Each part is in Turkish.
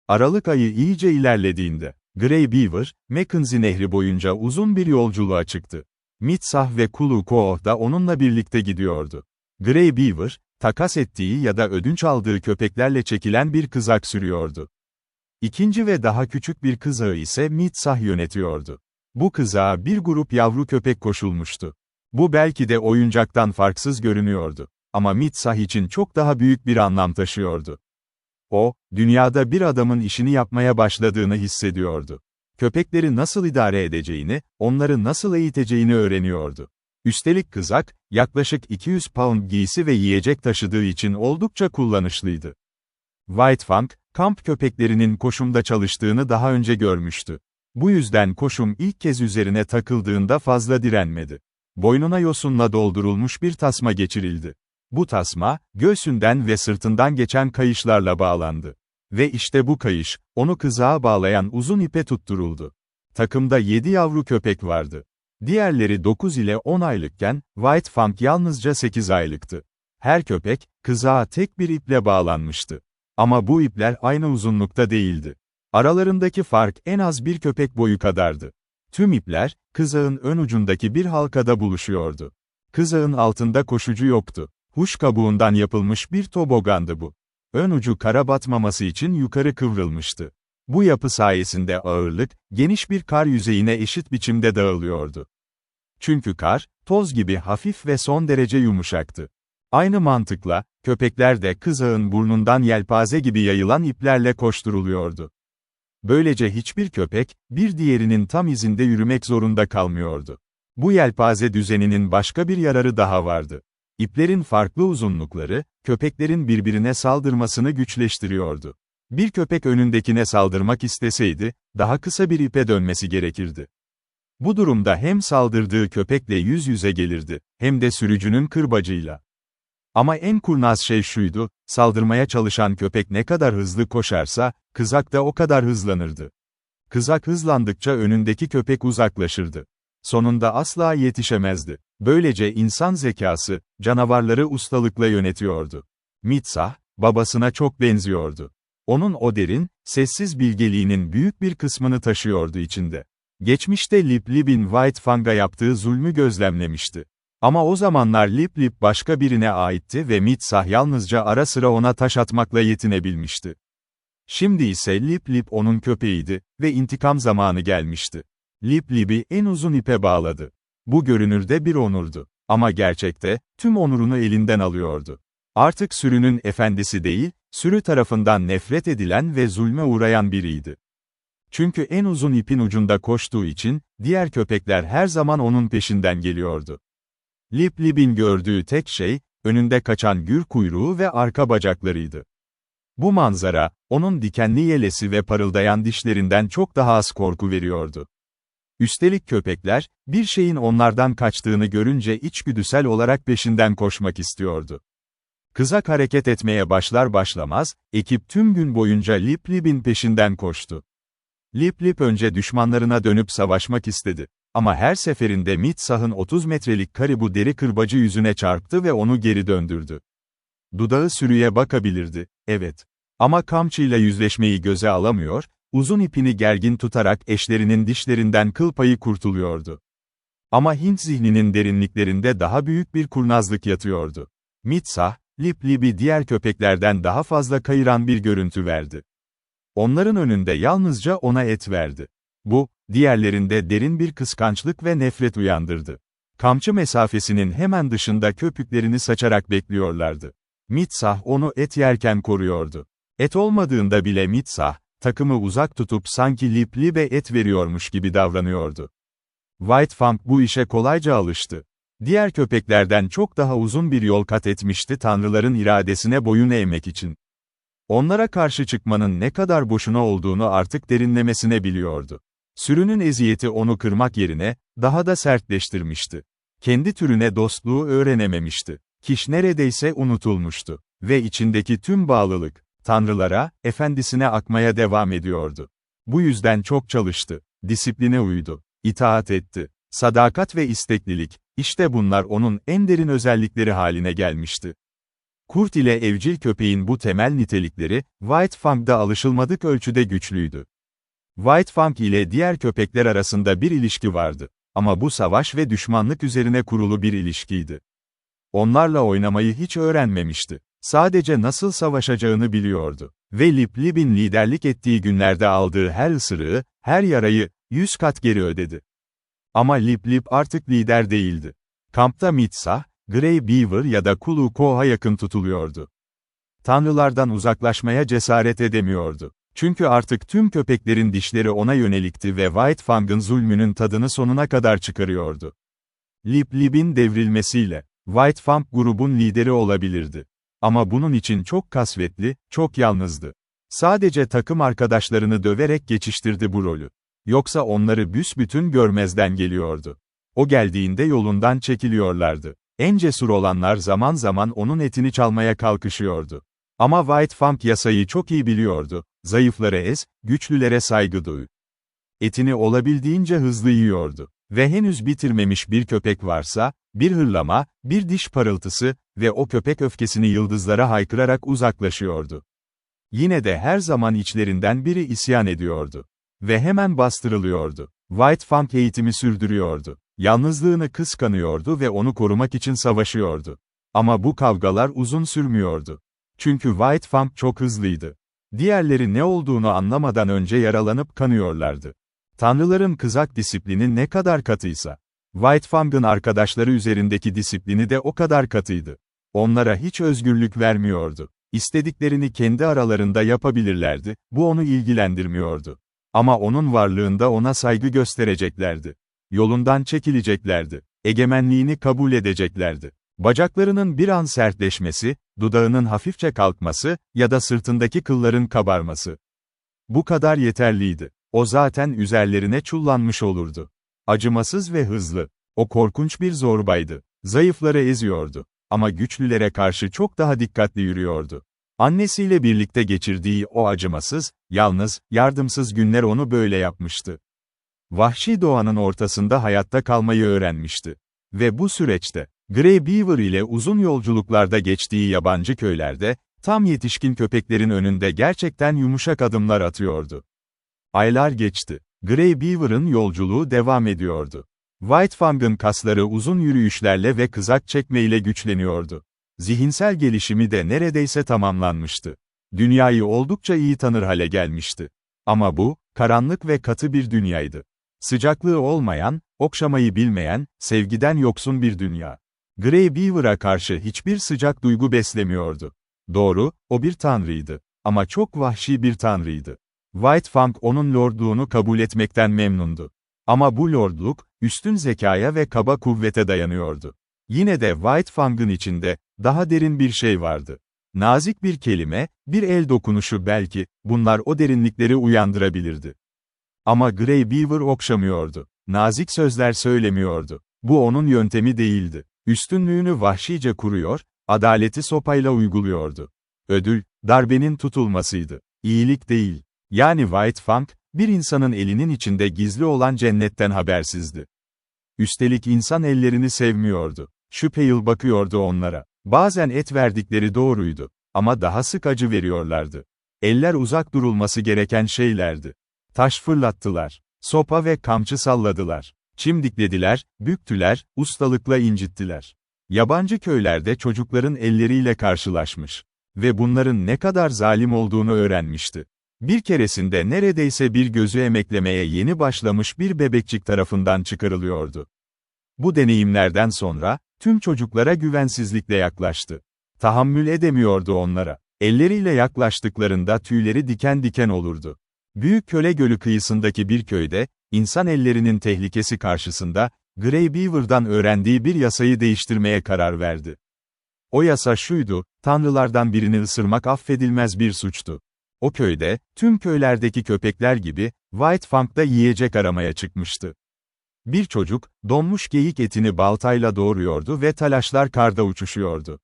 Aralık ayı iyice ilerlediğinde, Grey Beaver, Mackenzie Nehri boyunca uzun bir yolculuğa çıktı. Mitsah ve Kulu da onunla birlikte gidiyordu. Grey Beaver, takas ettiği ya da ödünç aldığı köpeklerle çekilen bir kızak sürüyordu. İkinci ve daha küçük bir kızağı ise Mitsah yönetiyordu. Bu kızağa bir grup yavru köpek koşulmuştu. Bu belki de oyuncaktan farksız görünüyordu. Ama Mitsah için çok daha büyük bir anlam taşıyordu. O, dünyada bir adamın işini yapmaya başladığını hissediyordu. Köpekleri nasıl idare edeceğini, onları nasıl eğiteceğini öğreniyordu. Üstelik kızak, yaklaşık 200 pound giysi ve yiyecek taşıdığı için oldukça kullanışlıydı. White Fang, kamp köpeklerinin koşumda çalıştığını daha önce görmüştü. Bu yüzden koşum ilk kez üzerine takıldığında fazla direnmedi. Boynuna yosunla doldurulmuş bir tasma geçirildi. Bu tasma, göğsünden ve sırtından geçen kayışlarla bağlandı. Ve işte bu kayış, onu kızağa bağlayan uzun ipe tutturuldu. Takımda 7 yavru köpek vardı. Diğerleri 9 ile 10 aylıkken, White Fang yalnızca 8 aylıktı. Her köpek, kızağa tek bir iple bağlanmıştı. Ama bu ipler aynı uzunlukta değildi. Aralarındaki fark en az bir köpek boyu kadardı. Tüm ipler, kızağın ön ucundaki bir halkada buluşuyordu. Kızağın altında koşucu yoktu. Huş kabuğundan yapılmış bir tobogandı bu. Ön ucu kara batmaması için yukarı kıvrılmıştı. Bu yapı sayesinde ağırlık, geniş bir kar yüzeyine eşit biçimde dağılıyordu. Çünkü kar, toz gibi hafif ve son derece yumuşaktı. Aynı mantıkla, köpekler de kızağın burnundan yelpaze gibi yayılan iplerle koşturuluyordu. Böylece hiçbir köpek, bir diğerinin tam izinde yürümek zorunda kalmıyordu. Bu yelpaze düzeninin başka bir yararı daha vardı. İplerin farklı uzunlukları, köpeklerin birbirine saldırmasını güçleştiriyordu. Bir köpek önündekine saldırmak isteseydi, daha kısa bir ipe dönmesi gerekirdi. Bu durumda hem saldırdığı köpekle yüz yüze gelirdi, hem de sürücünün kırbacıyla. Ama en kurnaz şey şuydu, saldırmaya çalışan köpek ne kadar hızlı koşarsa, kızak da o kadar hızlanırdı. Kızak hızlandıkça önündeki köpek uzaklaşırdı. Sonunda asla yetişemezdi. Böylece insan zekası, canavarları ustalıkla yönetiyordu. Mitsah, babasına çok benziyordu. Onun o derin, sessiz bilgeliğinin büyük bir kısmını taşıyordu içinde. Geçmişte Lip Lip'in White Fang'a yaptığı zulmü gözlemlemişti. Ama o zamanlar Lip Lip başka birine aitti ve Mitsah yalnızca ara sıra ona taş atmakla yetinebilmişti. Şimdi ise Lip Lip onun köpeğiydi ve intikam zamanı gelmişti. Lip Lip'i en uzun ipe bağladı. Bu görünürde bir onurdu. Ama gerçekte, tüm onurunu elinden alıyordu. Artık sürünün efendisi değil, sürü tarafından nefret edilen ve zulme uğrayan biriydi. Çünkü en uzun ipin ucunda koştuğu için, diğer köpekler her zaman onun peşinden geliyordu. Lip Lip'in gördüğü tek şey, önünde kaçan gür kuyruğu ve arka bacaklarıydı. Bu manzara, onun dikenli yelesi ve parıldayan dişlerinden çok daha az korku veriyordu. Üstelik köpekler, bir şeyin onlardan kaçtığını görünce içgüdüsel olarak peşinden koşmak istiyordu. Kızak hareket etmeye başlar başlamaz, ekip tüm gün boyunca Lip Lip'in peşinden koştu. Lip Lip önce düşmanlarına dönüp savaşmak istedi. Ama her seferinde Mitsah'ın 30 metrelik karibu deri kırbacı yüzüne çarptı ve onu geri döndürdü. Dudağı sürüye bakabilirdi, evet. Ama kamçıyla yüzleşmeyi göze alamıyor, uzun ipini gergin tutarak eşlerinin dişlerinden kıl payı kurtuluyordu. Ama Hint zihninin derinliklerinde daha büyük bir kurnazlık yatıyordu. Mitsah, Lip Lip'i diğer köpeklerden daha fazla kayıran bir görüntü verdi. Onların önünde yalnızca ona et verdi. Bu, diğerlerinde derin bir kıskançlık ve nefret uyandırdı. Kamçı mesafesinin hemen dışında köpüklerini saçarak bekliyorlardı. Mitsah onu et yerken koruyordu. Et olmadığında bile Mitsah, takımı uzak tutup sanki Lip Lip'e et veriyormuş gibi davranıyordu. White Fang bu işe kolayca alıştı. Diğer köpeklerden çok daha uzun bir yol kat etmişti tanrıların iradesine boyun eğmek için. Onlara karşı çıkmanın ne kadar boşuna olduğunu artık derinlemesine biliyordu. Sürünün eziyeti onu kırmak yerine, daha da sertleştirmişti. Kendi türüne dostluğu öğrenememişti. Kiş neredeyse unutulmuştu. Ve içindeki tüm bağlılık, tanrılara, efendisine akmaya devam ediyordu. Bu yüzden çok çalıştı. Disipline uydu. İtaat etti. Sadakat ve isteklilik, işte bunlar onun en derin özellikleri haline gelmişti. Kurt ile evcil köpeğin bu temel nitelikleri, White Fang'da alışılmadık ölçüde güçlüydü. White Fang ile diğer köpekler arasında bir ilişki vardı. Ama bu savaş ve düşmanlık üzerine kurulu bir ilişkiydi. Onlarla oynamayı hiç öğrenmemişti. Sadece nasıl savaşacağını biliyordu. Ve Lip Lib'in liderlik ettiği günlerde aldığı her ısırığı, her yarayı, 100 kat geri ödedi. Ama Lip Lip artık lider değildi. Kampta Mitsah, Grey Beaver ya da Kulu Ko'a yakın tutuluyordu. Tanrılardan uzaklaşmaya cesaret edemiyordu. Çünkü artık tüm köpeklerin dişleri ona yönelikti ve White Fang'ın zulmünün tadını sonuna kadar çıkarıyordu. Lip Lib'in devrilmesiyle, White Fang grubun lideri olabilirdi. Ama bunun için çok kasvetli, çok yalnızdı. Sadece takım arkadaşlarını döverek geçiştirdi bu rolü. Yoksa onları büsbütün görmezden geliyordu. O geldiğinde yolundan çekiliyorlardı. En cesur olanlar zaman zaman onun etini çalmaya kalkışıyordu. Ama White Fang yasayı çok iyi biliyordu. Zayıfları ez, güçlülere saygı duy. Etini olabildiğince hızlı yiyordu. Ve henüz bitirmemiş bir köpek varsa, bir hırlama, bir diş parıltısı ve o köpek öfkesini yıldızlara haykırarak uzaklaşıyordu. Yine de her zaman içlerinden biri isyan ediyordu. Ve hemen bastırılıyordu. White Fang eğitimi sürdürüyordu. Yalnızlığını kıskanıyordu ve onu korumak için savaşıyordu. Ama bu kavgalar uzun sürmüyordu. Çünkü White Fang çok hızlıydı. Diğerleri ne olduğunu anlamadan önce yaralanıp kanıyorlardı. Tanrıların kızak disiplini ne kadar katıysa, White Fang'ın arkadaşları üzerindeki disiplini de o kadar katıydı. Onlara hiç özgürlük vermiyordu. İstediklerini kendi aralarında yapabilirlerdi, bu onu ilgilendirmiyordu. Ama onun varlığında ona saygı göstereceklerdi. Yolundan çekileceklerdi. Egemenliğini kabul edeceklerdi. Bacaklarının bir an sertleşmesi, dudağının hafifçe kalkması ya da sırtındaki kılların kabarması. Bu kadar yeterliydi. O zaten üzerlerine çullanmış olurdu. Acımasız ve hızlı. O korkunç bir zorbaydı. Zayıfları eziyordu. Ama güçlülere karşı çok daha dikkatli yürüyordu. Annesiyle birlikte geçirdiği o acımasız, yalnız, yardımsız günler onu böyle yapmıştı. Vahşi doğanın ortasında hayatta kalmayı öğrenmişti. Ve bu süreçte, Grey Beaver ile uzun yolculuklarda geçtiği yabancı köylerde, tam yetişkin köpeklerin önünde gerçekten yumuşak adımlar atıyordu. Aylar geçti. Grey Beaver'ın yolculuğu devam ediyordu. White Fang'ın kasları uzun yürüyüşlerle ve kızak çekmeyle güçleniyordu. Zihinsel gelişimi de neredeyse tamamlanmıştı. Dünyayı oldukça iyi tanır hale gelmişti. Ama bu, karanlık ve katı bir dünyaydı. Sıcaklığı olmayan, okşamayı bilmeyen, sevgiden yoksun bir dünya. Grey Beaver'a karşı hiçbir sıcak duygu beslemiyordu. Doğru, o bir tanrıydı. Ama çok vahşi bir tanrıydı. White Fang onun lordluğunu kabul etmekten memnundu. Ama bu lordluk, üstün zekaya ve kaba kuvvete dayanıyordu. Yine de White Fang'ın içinde, daha derin bir şey vardı. Nazik bir kelime, bir el dokunuşu belki, bunlar o derinlikleri uyandırabilirdi. Ama Grey Beaver okşamıyordu. Nazik sözler söylemiyordu. Bu onun yöntemi değildi. Üstünlüğünü vahşice kuruyor, adaleti sopayla uyguluyordu. Ödül, darbenin tutulmasıydı. İyilik değil. Yani White Fang, bir insanın elinin içinde gizli olan cennetten habersizdi. Üstelik insan ellerini sevmiyordu. Şüpheli bakıyordu onlara. Bazen et verdikleri doğruydu. Ama daha sık acı veriyorlardı. Eller uzak durulması gereken şeylerdi. Taş fırlattılar. Sopa ve kamçı salladılar. Çimdiklediler, büktüler, ustalıkla incittiler. Yabancı köylerde çocukların elleriyle karşılaşmış. Ve bunların ne kadar zalim olduğunu öğrenmişti. Bir keresinde neredeyse bir gözü emeklemeye yeni başlamış bir bebekçik tarafından çıkarılıyordu. Bu deneyimlerden sonra, tüm çocuklara güvensizlikle yaklaştı. Tahammül edemiyordu onlara. Elleriyle yaklaştıklarında tüyleri diken diken olurdu. Büyük Köle Gölü kıyısındaki bir köyde, insan ellerinin tehlikesi karşısında, Grey Beaver'dan öğrendiği bir yasayı değiştirmeye karar verdi. O yasa şuydu, tanrılardan birini ısırmak affedilmez bir suçtu. O köyde, tüm köylerdeki köpekler gibi, White Fang da yiyecek aramaya çıkmıştı. Bir çocuk, donmuş geyik etini baltayla doğruyordu ve talaşlar karda uçuşuyordu.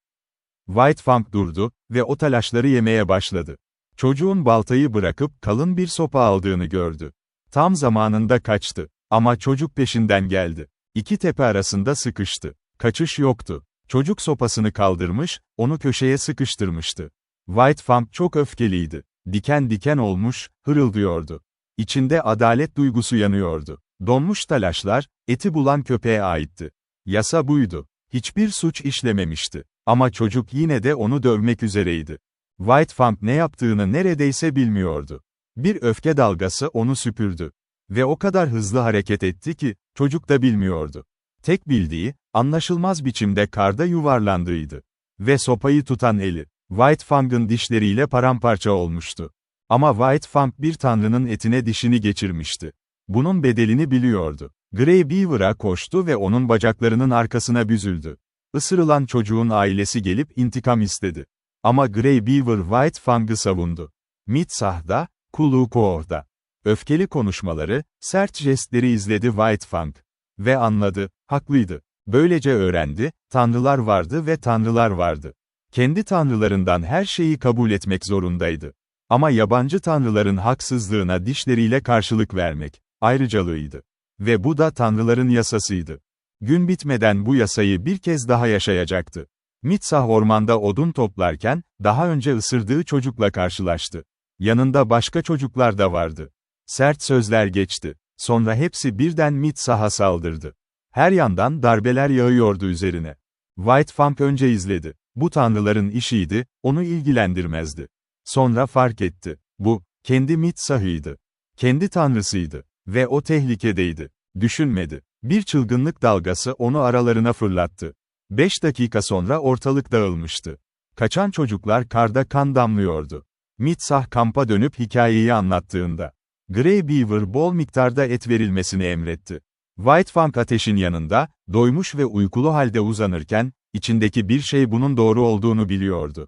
White Fang durdu ve o talaşları yemeye başladı. Çocuğun baltayı bırakıp kalın bir sopa aldığını gördü. Tam zamanında kaçtı. Ama çocuk peşinden geldi. İki tepe arasında sıkıştı. Kaçış yoktu. Çocuk sopasını kaldırmış, onu köşeye sıkıştırmıştı. White Fang çok öfkeliydi. Diken diken olmuş, hırıldıyordu. İçinde adalet duygusu yanıyordu. Donmuş talaşlar, eti bulan köpeğe aitti. Yasa buydu. Hiçbir suç işlememişti. Ama çocuk yine de onu dövmek üzereydi. White Fang ne yaptığını neredeyse bilmiyordu. Bir öfke dalgası onu süpürdü. Ve o kadar hızlı hareket etti ki, çocuk da bilmiyordu. Tek bildiği, anlaşılmaz biçimde karda yuvarlandığıydı. Ve sopayı tutan eli, White Fang'ın dişleriyle paramparça olmuştu. Ama White Fang bir tanrının etine dişini geçirmişti. Bunun bedelini biliyordu. Grey Beaver'a koştu ve onun bacaklarının arkasına büzüldü. Isırılan çocuğun ailesi gelip intikam istedi. Ama Grey Beaver White Fang'ı savundu. Mitsah'da, Kuluko'da. Öfkeli konuşmaları, sert jestleri izledi White Fang. Ve anladı, haklıydı. Böylece öğrendi, tanrılar vardı ve tanrılar vardı. Kendi tanrılarından her şeyi kabul etmek zorundaydı. Ama yabancı tanrıların haksızlığına dişleriyle karşılık vermek, ayrıcalığıydı. Ve bu da tanrıların yasasıydı. Gün bitmeden bu yasayı bir kez daha yaşayacaktı. Mitsah ormanda odun toplarken, daha önce ısırdığı çocukla karşılaştı. Yanında başka çocuklar da vardı. Sert sözler geçti. Sonra hepsi birden Mitsah'a saldırdı. Her yandan darbeler yağıyordu üzerine. White Fang önce izledi. Bu tanrıların işiydi, onu ilgilendirmezdi. Sonra fark etti. Bu, kendi Mitsah'ıydı. Kendi tanrısıydı. Ve o tehlikedeydi. Düşünmedi. Bir çılgınlık dalgası onu aralarına fırlattı. 5 dakika sonra ortalık dağılmıştı. Kaçan çocuklar karda kan damlıyordu. Mitsah kampa dönüp hikayeyi anlattığında, Grey Beaver bol miktarda et verilmesini emretti. White Fang ateşin yanında, doymuş ve uykulu halde uzanırken, içindeki bir şey bunun doğru olduğunu biliyordu.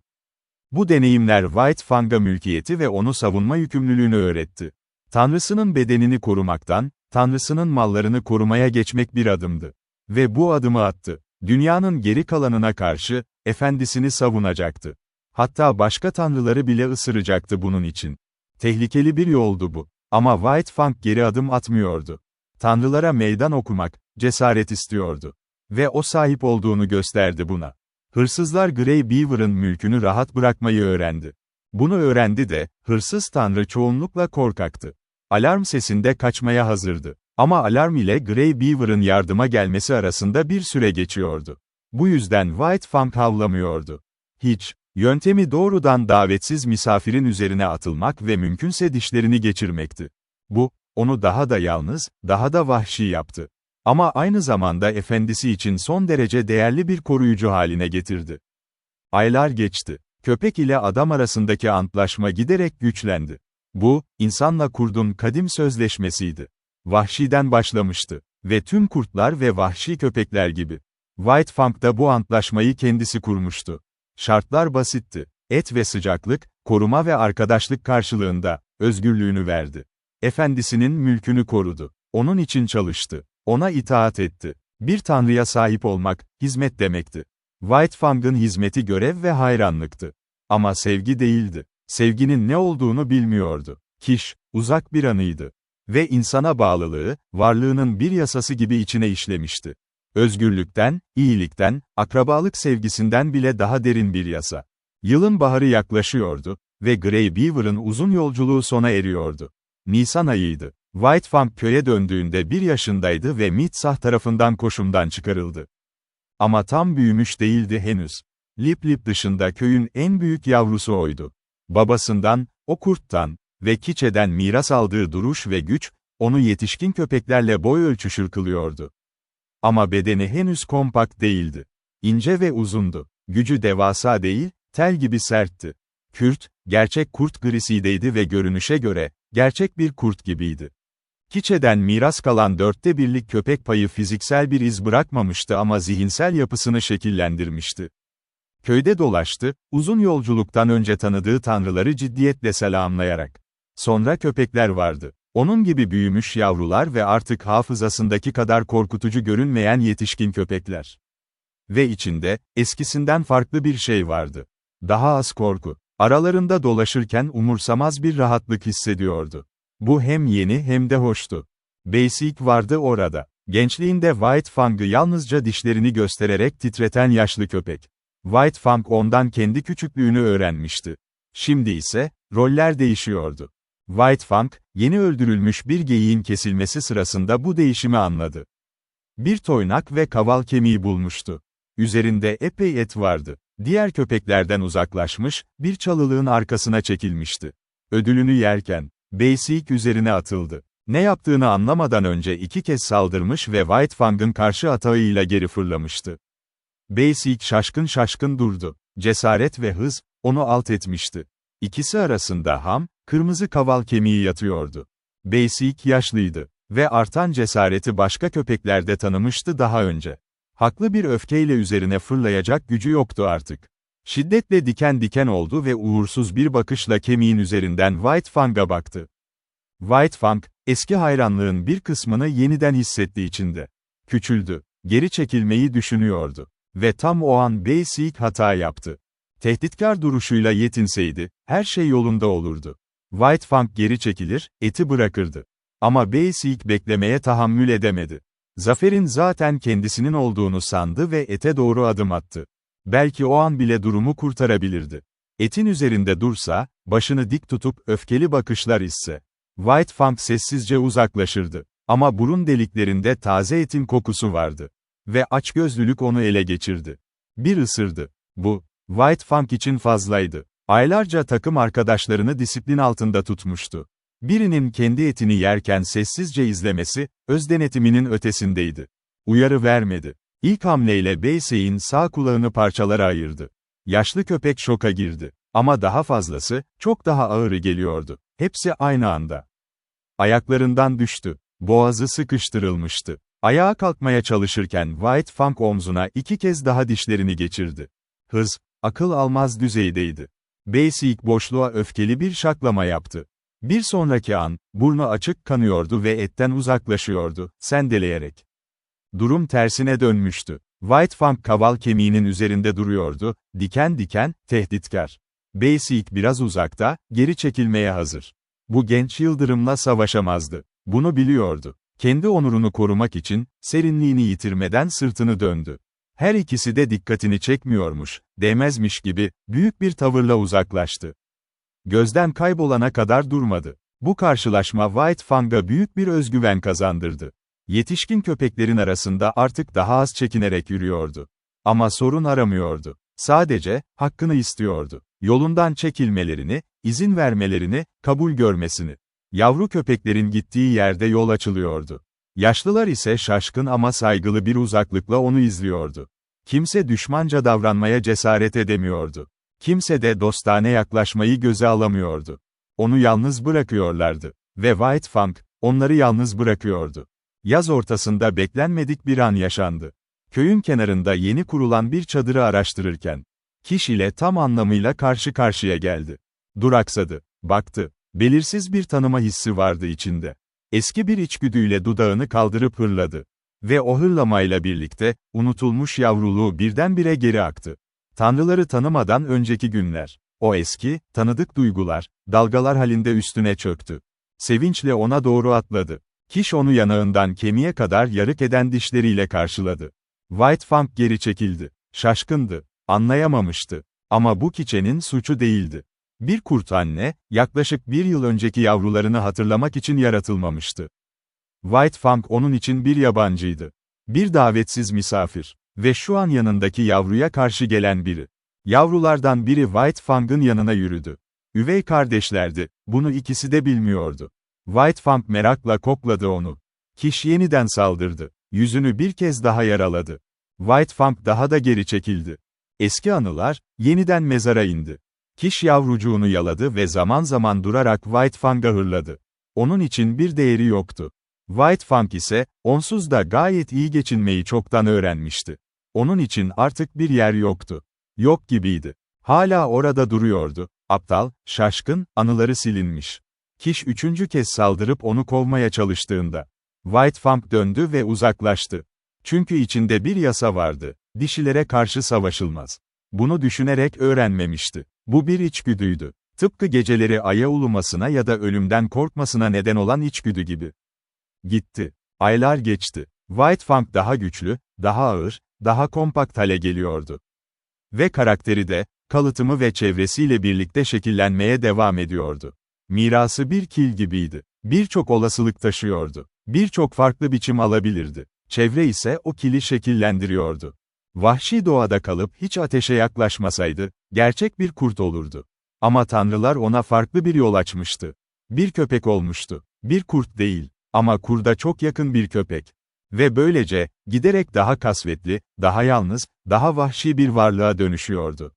Bu deneyimler White Fang'a mülkiyeti ve onu savunma yükümlülüğünü öğretti. Tanrısının bedenini korumaktan, Tanrısının mallarını korumaya geçmek bir adımdı. Ve bu adımı attı. Dünyanın geri kalanına karşı, efendisini savunacaktı. Hatta başka tanrıları bile ısıracaktı bunun için. Tehlikeli bir yoldu bu. Ama White Fang geri adım atmıyordu. Tanrılara meydan okumak, cesaret istiyordu. Ve o sahip olduğunu gösterdi buna. Hırsızlar Grey Beaver'ın mülkünü rahat bırakmayı öğrendi. Bunu öğrendi de, hırsız tanrı çoğunlukla korkaktı. Alarm sesinde kaçmaya hazırdı. Ama alarm ile Grey Beaver'ın yardıma gelmesi arasında bir süre geçiyordu. Bu yüzden White Fang havlamıyordu. Hiç. Yöntemi doğrudan davetsiz misafirin üzerine atılmak ve mümkünse dişlerini geçirmekti. Bu, onu daha da yalnız, daha da vahşi yaptı. Ama aynı zamanda efendisi için son derece değerli bir koruyucu haline getirdi. Aylar geçti. Köpek ile adam arasındaki antlaşma giderek güçlendi. Bu, insanla kurdun kadim sözleşmesiydi. Vahşiden başlamıştı. Ve tüm kurtlar ve vahşi köpekler gibi. White Fang da bu antlaşmayı kendisi kurmuştu. Şartlar basitti. Et ve sıcaklık, koruma ve arkadaşlık karşılığında, özgürlüğünü verdi. Efendisinin mülkünü korudu. Onun için çalıştı. Ona itaat etti. Bir tanrıya sahip olmak, hizmet demekti. White Fang'ın hizmeti görev ve hayranlıktı. Ama sevgi değildi. Sevginin ne olduğunu bilmiyordu. Kiş, uzak bir anıydı. Ve insana bağlılığı, varlığının bir yasası gibi içine işlemişti. Özgürlükten, iyilikten, akrabalık sevgisinden bile daha derin bir yasa. Yılın baharı yaklaşıyordu ve Grey Beaver'ın uzun yolculuğu sona eriyordu. Nisan ayıydı. White Fang köye döndüğünde 1 yaşındaydı ve Mitsah tarafından koşumdan çıkarıldı. Ama tam büyümüş değildi henüz. Lip Lip dışında köyün en büyük yavrusu oydu. Babasından, o kurttan ve Kiçe'den miras aldığı duruş ve güç, onu yetişkin köpeklerle boy ölçüşür kılıyordu. Ama bedeni henüz kompakt değildi. İnce ve uzundu. Gücü devasa değil, tel gibi sertti. Kürt, gerçek kurt grisideydi ve görünüşe göre, gerçek bir kurt gibiydi. Kiçe'den miras kalan 1/4'lik köpek payı fiziksel bir iz bırakmamıştı ama zihinsel yapısını şekillendirmişti. Köyde dolaştı, uzun yolculuktan önce tanıdığı tanrıları ciddiyetle selamlayarak. Sonra köpekler vardı. Onun gibi büyümüş yavrular ve artık hafızasındaki kadar korkutucu görünmeyen yetişkin köpekler. Ve içinde, eskisinden farklı bir şey vardı. Daha az korku. Aralarında dolaşırken umursamaz bir rahatlık hissediyordu. Bu hem yeni hem de hoştu. Basic vardı orada. Gençliğinde White Fang'ı yalnızca dişlerini göstererek titreten yaşlı köpek. White Fang ondan kendi küçüklüğünü öğrenmişti. Şimdi ise, roller değişiyordu. White Fang, yeni öldürülmüş bir geyiğin kesilmesi sırasında bu değişimi anladı. Bir toynak ve kaval kemiği bulmuştu. Üzerinde epey et vardı. Diğer köpeklerden uzaklaşmış, bir çalılığın arkasına çekilmişti. Ödülünü yerken, Basic üzerine atıldı. Ne yaptığını anlamadan önce 2 kez saldırmış ve White Fang'ın karşı atağıyla geri fırlamıştı. Basic şaşkın durdu. Cesaret ve hız, onu alt etmişti. İkisi arasında ham, kırmızı kaval kemiği yatıyordu. Basic yaşlıydı ve artan cesareti başka köpeklerde tanımıştı daha önce. Haklı bir öfkeyle üzerine fırlayacak gücü yoktu artık. Şiddetle diken diken oldu ve uğursuz bir bakışla kemiğin üzerinden White Fang'a baktı. White Fang, eski hayranlığın bir kısmını yeniden hissetti içinde. Küçüldü, geri çekilmeyi düşünüyordu. Ve tam o an Basic hata yaptı. Tehditkar duruşuyla yetinseydi, her şey yolunda olurdu. White Fang geri çekilir, eti bırakırdı. Ama Basic beklemeye tahammül edemedi. Zaferin zaten kendisinin olduğunu sandı ve ete doğru adım attı. Belki o an bile durumu kurtarabilirdi. Etin üzerinde dursa, başını dik tutup öfkeli bakışlar isse. White Fang sessizce uzaklaşırdı. Ama burun deliklerinde taze etin kokusu vardı. Ve açgözlülük onu ele geçirdi. Bir ısırdı. Bu, White Fang için fazlaydı. Aylarca takım arkadaşlarını disiplin altında tutmuştu. Birinin kendi etini yerken sessizce izlemesi, öz denetiminin ötesindeydi. Uyarı vermedi. İlk hamleyle Basic'in sağ kulağını parçalara ayırdı. Yaşlı köpek şoka girdi. Ama daha fazlası, çok daha ağırı geliyordu. Hepsi aynı anda. Ayaklarından düştü. Boğazı sıkıştırılmıştı. Ayağa kalkmaya çalışırken White Fang omzuna 2 kez daha dişlerini geçirdi. Hız, akıl almaz düzeydeydi. Basic boşluğa öfkeli bir şaklama yaptı. Bir sonraki an, burnu açık kanıyordu ve etten uzaklaşıyordu, sendeleyerek. Durum tersine dönmüştü. White Fang kaval kemiğinin üzerinde duruyordu, diken diken, tehditkar. Basic biraz uzakta, geri çekilmeye hazır. Bu genç yıldırımla savaşamazdı. Bunu biliyordu. Kendi onurunu korumak için, serinliğini yitirmeden sırtını döndü. Her ikisi de dikkatini çekmiyormuş, değmezmiş gibi, büyük bir tavırla uzaklaştı. Gözden kaybolana kadar durmadı. Bu karşılaşma White Fang'a büyük bir özgüven kazandırdı. Yetişkin köpeklerin arasında artık daha az çekinerek yürüyordu. Ama sorun aramıyordu. Sadece, hakkını istiyordu. Yolundan çekilmelerini, izin vermelerini, kabul görmesini. Yavru köpeklerin gittiği yerde yol açılıyordu. Yaşlılar ise şaşkın ama saygılı bir uzaklıkla onu izliyordu. Kimse düşmanca davranmaya cesaret edemiyordu. Kimse de dostane yaklaşmayı göze alamıyordu. Onu yalnız bırakıyorlardı. Ve White Fang, onları yalnız bırakıyordu. Yaz ortasında beklenmedik bir an yaşandı. Köyün kenarında yeni kurulan bir çadırı araştırırken, Kiş ile tam anlamıyla karşı karşıya geldi. Duraksadı, baktı. Belirsiz bir tanıma hissi vardı içinde. Eski bir içgüdüyle dudağını kaldırıp hırladı. Ve o hırlamayla birlikte, unutulmuş yavruluğu birdenbire geri aktı. Tanrıları tanımadan önceki günler. O eski, tanıdık duygular, dalgalar halinde üstüne çöktü. Sevinçle ona doğru atladı. Kiş onu yanağından kemiğe kadar yarık eden dişleriyle karşıladı. White Fang geri çekildi. Şaşkındı. Anlayamamıştı. Ama bu Kiçe'nin suçu değildi. Bir kurt anne, yaklaşık 1 yıl önceki yavrularını hatırlamak için yaratılmamıştı. White Fang onun için bir yabancıydı. Bir davetsiz misafir. Ve şu an yanındaki yavruya karşı gelen biri. Yavrulardan biri White Fang'ın yanına yürüdü. Üvey kardeşlerdi, bunu ikisi de bilmiyordu. White Fang merakla kokladı onu. Kiş yeniden saldırdı. Yüzünü bir kez daha yaraladı. White Fang daha da geri çekildi. Eski anılar, yeniden mezara indi. Kiş yavrucuğunu yaladı ve zaman zaman durarak White Fang'a hırladı. Onun için bir değeri yoktu. White Fang ise, onsuz da gayet iyi geçinmeyi çoktan öğrenmişti. Onun için artık bir yer yoktu. Yok gibiydi. Hala orada duruyordu. Aptal, şaşkın, anıları silinmiş. Kiş 3. kez saldırıp onu kovmaya çalıştığında, White Fang döndü ve uzaklaştı. Çünkü içinde bir yasa vardı. Dişilere karşı savaşılmaz. Bunu düşünerek öğrenmemişti. Bu bir içgüdüydü. Tıpkı geceleri aya ulumasına ya da ölümden korkmasına neden olan içgüdü gibi. Gitti. Aylar geçti. White Fang daha güçlü, daha ağır, daha kompakt hale geliyordu. Ve karakteri de, kalıtımı ve çevresiyle birlikte şekillenmeye devam ediyordu. Mirası bir kil gibiydi. Birçok olasılık taşıyordu. Birçok farklı biçim alabilirdi. Çevre ise o kili şekillendiriyordu. Vahşi doğada kalıp hiç ateşe yaklaşmasaydı, gerçek bir kurt olurdu. Ama tanrılar ona farklı bir yol açmıştı. Bir köpek olmuştu. Bir kurt değil, ama kurda çok yakın bir köpek. Ve böylece, giderek daha kasvetli, daha yalnız, daha vahşi bir varlığa dönüşüyordu.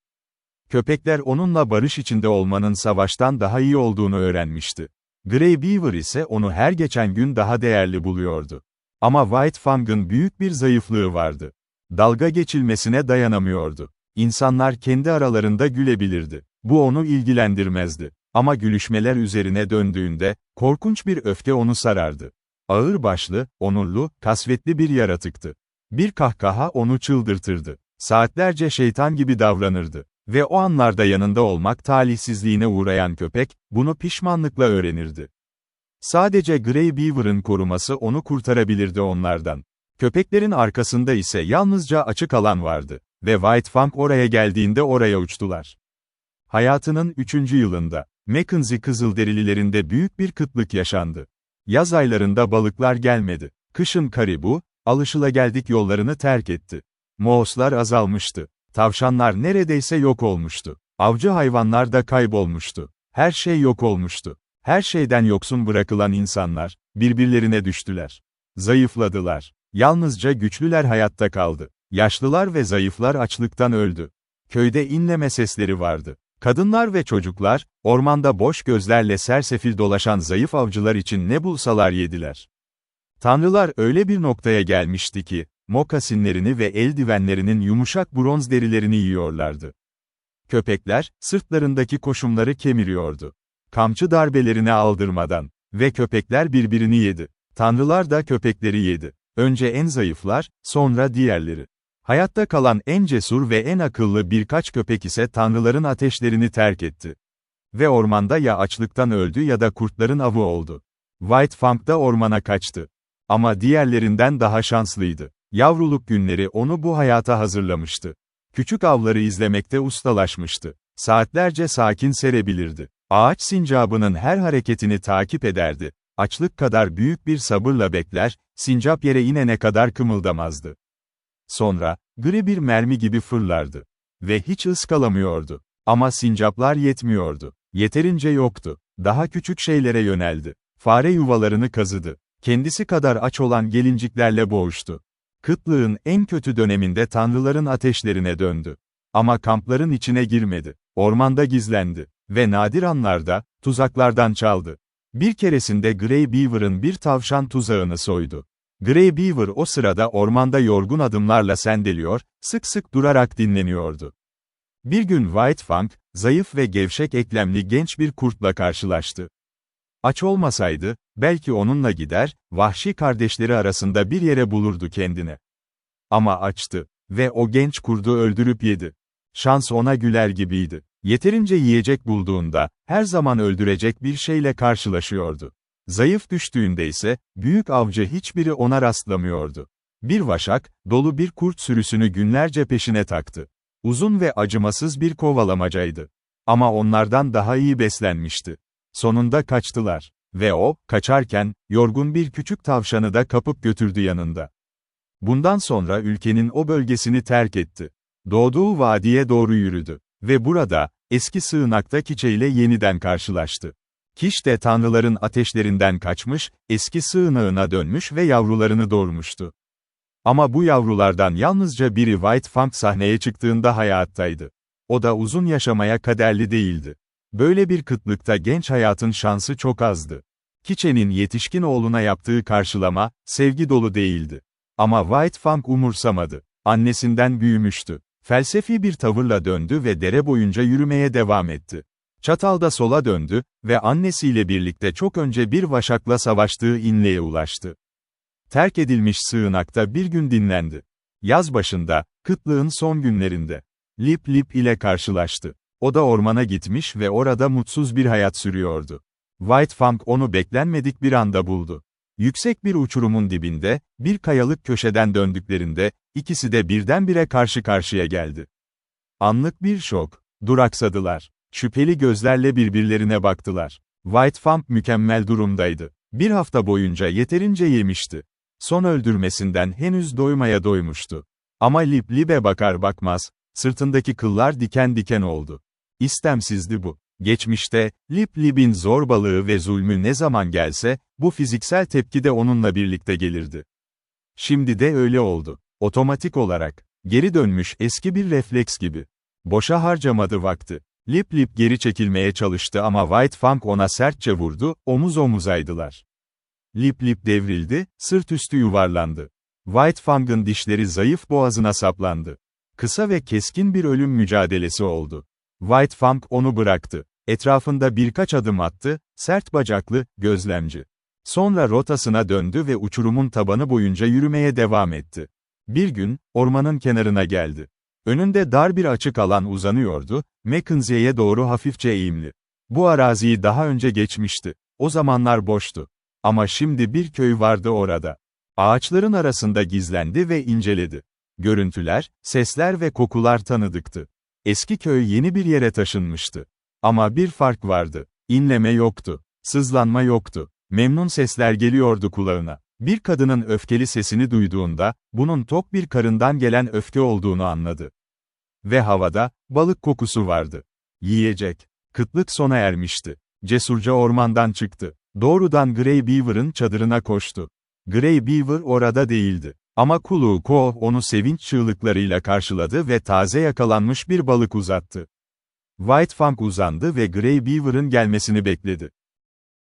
Köpekler onunla barış içinde olmanın savaştan daha iyi olduğunu öğrenmişti. Grey Beaver ise onu her geçen gün daha değerli buluyordu. Ama White Fang'ın büyük bir zayıflığı vardı. Dalga geçilmesine dayanamıyordu. İnsanlar kendi aralarında gülebilirdi. Bu onu ilgilendirmezdi. Ama gülüşmeler üzerine döndüğünde, korkunç bir öfke onu sarardı. Ağırbaşlı, onurlu, kasvetli bir yaratıktı. Bir kahkaha onu çıldırtırdı. Saatlerce şeytan gibi davranırdı. Ve o anlarda yanında olmak talihsizliğine uğrayan köpek, bunu pişmanlıkla öğrenirdi. Sadece Grey Beaver'ın koruması onu kurtarabilirdi onlardan. Köpeklerin arkasında ise yalnızca açık alan vardı. Ve White Fang oraya geldiğinde oraya uçtular. Hayatının 3. yılında, Mackenzie Kızılderililerinde büyük bir kıtlık yaşandı. Yaz aylarında balıklar gelmedi. Kışın karibu, alışılageldik yollarını terk etti. Mooslar azalmıştı. Tavşanlar neredeyse yok olmuştu. Avcı hayvanlar da kaybolmuştu. Her şey yok olmuştu. Her şeyden yoksun bırakılan insanlar, birbirlerine düştüler. Zayıfladılar. Yalnızca güçlüler hayatta kaldı. Yaşlılar ve zayıflar açlıktan öldü. Köyde inleme sesleri vardı. Kadınlar ve çocuklar, ormanda boş gözlerle sersefil dolaşan zayıf avcılar için ne bulsalar yediler. Tanrılar öyle bir noktaya gelmişti ki, mokasinlerini ve eldivenlerinin yumuşak bronz derilerini yiyorlardı. Köpekler, sırtlarındaki koşumları kemiriyordu. Kamçı darbelerine aldırmadan. Ve köpekler birbirini yedi. Tanrılar da köpekleri yedi. Önce en zayıflar, sonra diğerleri. Hayatta kalan en cesur ve en akıllı birkaç köpek ise tanrıların ateşlerini terk etti. Ve ormanda ya açlıktan öldü ya da kurtların avı oldu. White Fang da ormana kaçtı. Ama diğerlerinden daha şanslıydı. Yavruluk günleri onu bu hayata hazırlamıştı. Küçük avları izlemekte ustalaşmıştı. Saatlerce sakin serebilirdi. Ağaç sincabının her hareketini takip ederdi. Açlık kadar büyük bir sabırla bekler, sincap yere inene kadar kımıldamazdı. Sonra, gri bir mermi gibi fırlardı. Ve hiç ıskalamıyordu. Ama sincaplar yetmiyordu. Yeterince yoktu. Daha küçük şeylere yöneldi. Fare yuvalarını kazıdı. Kendisi kadar aç olan gelinciklerle boğuştu. Kıtlığın en kötü döneminde tanrıların ateşlerine döndü. Ama kampların içine girmedi. Ormanda gizlendi. Ve nadir anlarda, tuzaklardan çaldı. Bir keresinde Grey Beaver'ın bir tavşan tuzağını soydu. Grey Beaver o sırada ormanda yorgun adımlarla sendeliyor, sık sık durarak dinleniyordu. Bir gün White Fang, zayıf ve gevşek eklemli genç bir kurtla karşılaştı. Aç olmasaydı, belki onunla gider, vahşi kardeşleri arasında bir yere bulurdu kendine. Ama açtı. Ve o genç kurdu öldürüp yedi. Şans ona güler gibiydi. Yeterince yiyecek bulduğunda, her zaman öldürecek bir şeyle karşılaşıyordu. Zayıf düştüğünde ise, büyük avcı hiçbiri ona rastlamıyordu. Bir vaşak, dolu bir kurt sürüsünü günlerce peşine taktı. Uzun ve acımasız bir kovalamacaydı. Ama onlardan daha iyi beslenmişti. Sonunda kaçtılar. Ve o, kaçarken, yorgun bir küçük tavşanı da kapıp götürdü yanında. Bundan sonra ülkenin o bölgesini terk etti. Doğduğu vadiye doğru yürüdü. Ve burada, eski sığınakta Kiçe ile yeniden karşılaştı. Kiş de tanrıların ateşlerinden kaçmış, eski sığınağına dönmüş ve yavrularını doğurmuştu. Ama bu yavrulardan yalnızca biri White Fang sahneye çıktığında hayattaydı. O da uzun yaşamaya kaderli değildi. Böyle bir kıtlıkta genç hayatın şansı çok azdı. Kiçe'nin yetişkin oğluna yaptığı karşılama, sevgi dolu değildi. Ama White Fang umursamadı. Annesinden büyümüştü. Felsefi bir tavırla döndü ve dere boyunca yürümeye devam etti. Çatalda sola döndü ve annesiyle birlikte çok önce bir vaşakla savaştığı inleğe ulaştı. Terk edilmiş sığınakta bir gün dinlendi. Yaz başında, kıtlığın son günlerinde, Lip Lip ile karşılaştı. O da ormana gitmiş ve orada mutsuz bir hayat sürüyordu. White Fang onu beklenmedik bir anda buldu. Yüksek bir uçurumun dibinde, bir kayalık köşeden döndüklerinde, ikisi de birdenbire karşı karşıya geldi. Anlık bir şok. Duraksadılar. Şüpheli gözlerle birbirlerine baktılar. White Fang mükemmel durumdaydı. Bir hafta boyunca yeterince yemişti. Son öldürmesinden henüz doymaya doymuştu. Ama Lip Lip'e bakar bakmaz, sırtındaki kıllar diken diken oldu. İstemsizdi bu. Geçmişte, Lip Lip'in zorbalığı ve zulmü ne zaman gelse, bu fiziksel tepki de onunla birlikte gelirdi. Şimdi de öyle oldu. Otomatik olarak, geri dönmüş eski bir refleks gibi. Boşa harcamadı vakti. Lip Lip geri çekilmeye çalıştı ama White Fang ona sertçe vurdu, omuz omuzaydılar. Lip Lip devrildi, sırt üstü yuvarlandı. White Fang'ın dişleri zayıf boğazına saplandı. Kısa ve keskin bir ölüm mücadelesi oldu. White Fang onu bıraktı. Etrafında birkaç adım attı, sert bacaklı, gözlemci. Sonra rotasına döndü ve uçurumun tabanı boyunca yürümeye devam etti. Bir gün, ormanın kenarına geldi. Önünde dar bir açık alan uzanıyordu, Mackenzie'ye doğru hafifçe eğimli. Bu araziyi daha önce geçmişti. O zamanlar boştu. Ama şimdi bir köy vardı orada. Ağaçların arasında gizlendi ve inceledi. Görüntüler, sesler ve kokular tanıdıktı. Eski köy yeni bir yere taşınmıştı. Ama bir fark vardı. İnleme yoktu. Sızlanma yoktu. Memnun sesler geliyordu kulağına. Bir kadının öfkeli sesini duyduğunda, bunun tok bir karından gelen öfke olduğunu anladı. Ve havada, balık kokusu vardı. Yiyecek. Kıtlık sona ermişti. Cesurca ormandan çıktı. Doğrudan Grey Beaver'ın çadırına koştu. Grey Beaver orada değildi. Ama Kulu Ko onu sevinç çığlıklarıyla karşıladı ve taze yakalanmış bir balık uzattı. White Fang uzandı ve Grey Beaver'ın gelmesini bekledi.